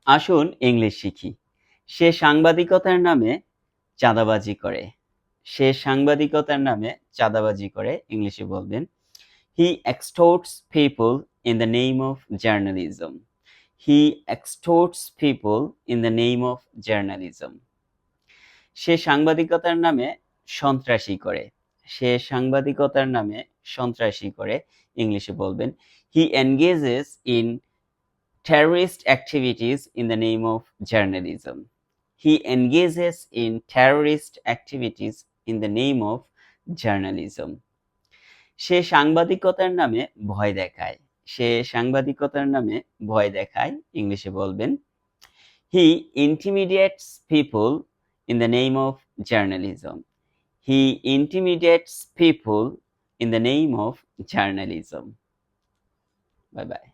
আসুন ইংলিশ শিখি। সে সাংবাদিকতার নামে চাঁদাবাজি করে। সে সাংবাদিকতার নামে চাঁদাবাজি করে ইংলিশে বলবেন He extorts people in the name of journalism. He extorts people in the name of journalism. সে সাংবাদিকতার নামে সন্ত্রাসী করে। সে সাংবাদিকতার নামে সন্ত্রাসী করে ইংলিশে বলবেন He engages in terrorist activities in the name of journalism. He engages in terrorist activities in the name of journalism. সে সাংবাদিকতার নামে ভয় দেখায়। সে সাংবাদিকতার নামে ভয় দেখায় ইংলিশে বলবেন He intimidates people in the name of journalism. He intimidates people in the name of journalism. Bye bye.